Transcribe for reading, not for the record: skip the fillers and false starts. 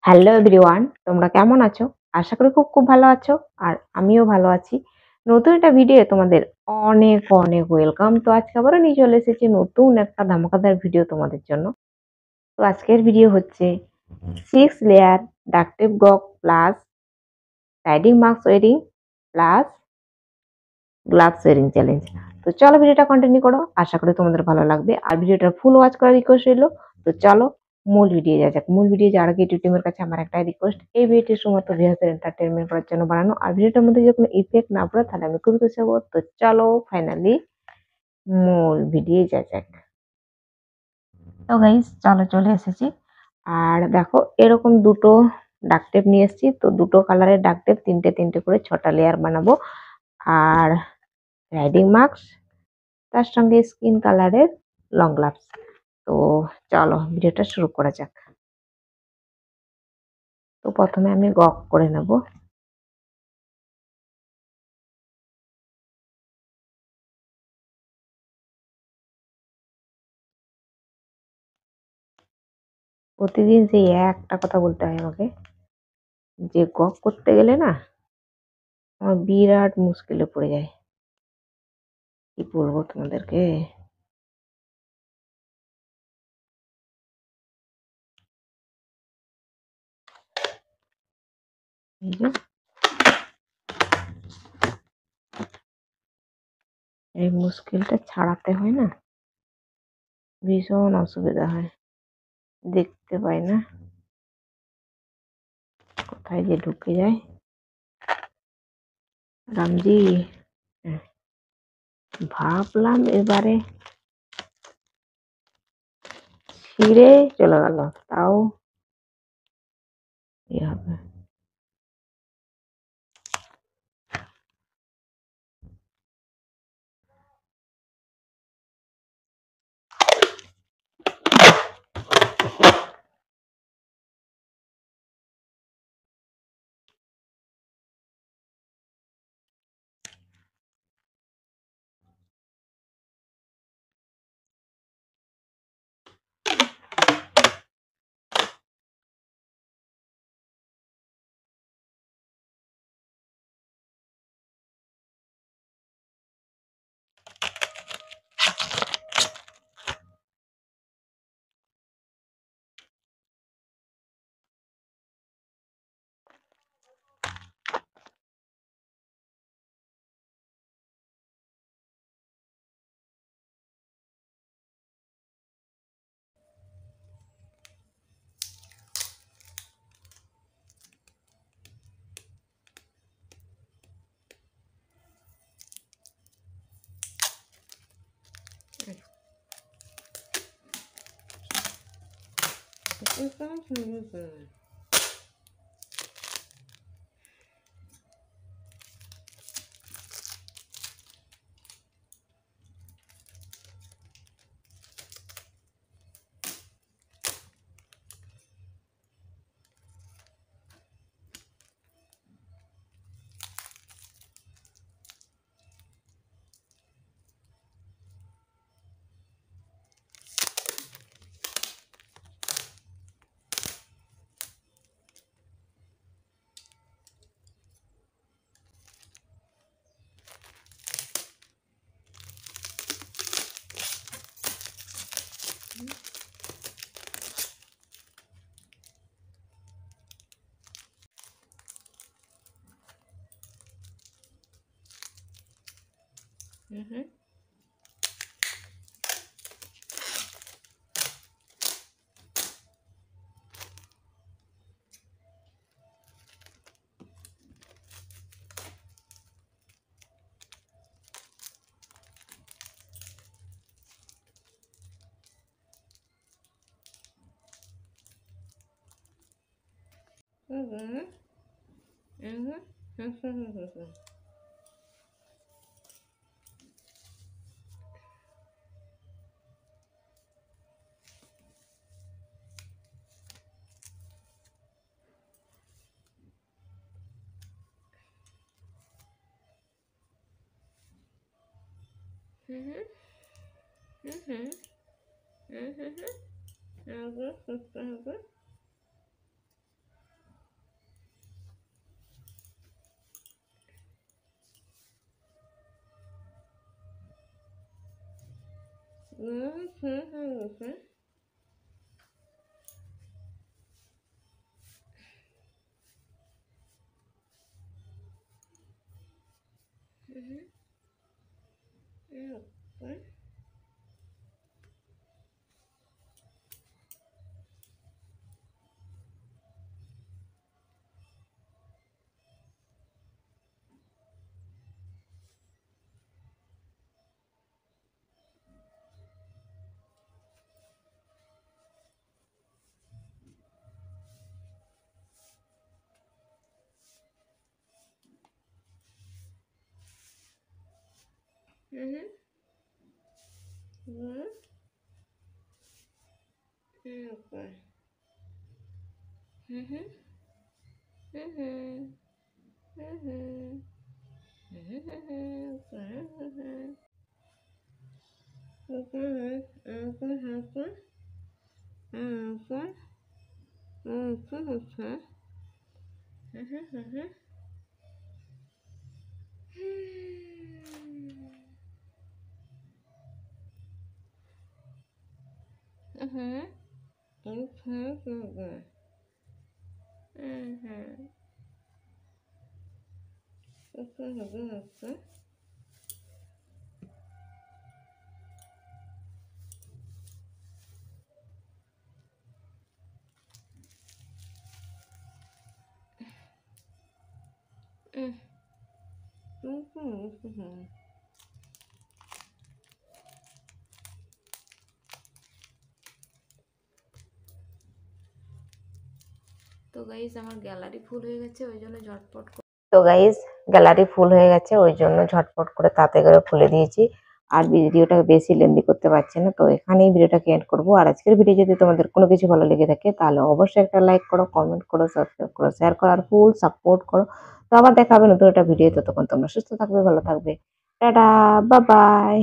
Hello everyone, তোমরা কেমন আছো? আশা করি খুব ভালো আছো। আর আমিও ভালো আছি। নতুন একটা ভিডিও তোমাদের অনেক ওয়েলকাম। তো আজকে আবারও নিয়ে চলে এসেছি নতুন একটা ধামাকাদার ভিডিও তোমাদের জন্য। তো আজকের ভিডিও হচ্ছে 6 লেয়ার ডাকটিভ গক plus riding mask wearing plus gloves wearing challenge. তো চলো ভিডিওটা কন্টিনিউ করো, আশা করি তোমাদের ভালো লাগবে। আর ভিডিওটা ফুল ওয়াচ করার রিকোয়েস্ট রইলো। তো চলো মূল ভিডিও যাক। মূল ভিডিও যাওয়ার আগে ইউটিউব টিমের কাছে আমার একটাই রিকোয়েস্ট, এই ভিডিওটি শুধুমাত্র ভিউয়ারদের এন্টারটেইনমেন্ট করার জন্য বানানো। আর ভিডিওটার মধ্যে যদি কোনো ইফেক্ট না পড়ে তাহলে আমি খুবই খুশি হবো। তো চলো ফাইনালি মূল ভিডিও যাক। তো গাইস চলো চলে এসেছি। আর দেখো এরকম দুটো ডাক টেপ নিয়ে এসেছি। তো দুটো কালারের ডাক টেপ তিনটে করে 6টা লেয়ার বানাবো। আর রাইডিং মাস্ক, তার সঙ্গে স্কিন কালারের লং গ্লাভস। তো চলো ভিডিওটা শুরু করা যাক। তো প্রথমে আমি গক করে নেব। প্রতিদিন সেই একটা কথা বলতে হয় আমাকে, যে গক করতে গেলে না আমার বিরাট মুশকিলে পড়ে যায়। কি বলবো তোমাদেরকে। এই যে এই মুশকিলটা ছাড়াতে হয় না, ভীষণ অসুবিধা হয়। দেখতে পাই না কোথায় যে ঢুকে যায়। রামজি, হ্যাঁ, ভাবলাম এবারে ছিঁড়ে চলে গেল, তাও কি হবে। তো গাইস আমার গ্যালারি ফুল হয়ে গেছে ওই জন্য ঝটপট করে তাতে করে খুলে দিয়েছি। আর ভিডিওটাকে বেশি লেন্দি করতে পারছি না, তো এখানেই ভিডিওটাকে এন্ড করবো। আর আজকের ভিডিও যদি তোমাদের কোনো কিছু ভালো লেগে থাকে তাহলে অবশ্যই একটা লাইক করো, কমেন্ট করো, সাবস্ক্রাইব করো, শেয়ার করো আর ফুল সাপোর্ট করো। তো আবার দেখা হবে নতুন একটা ভিডিও। ততক্ষণ তোমরা সুস্থ থাকবে, ভালো থাকবে। Tata, bye bye.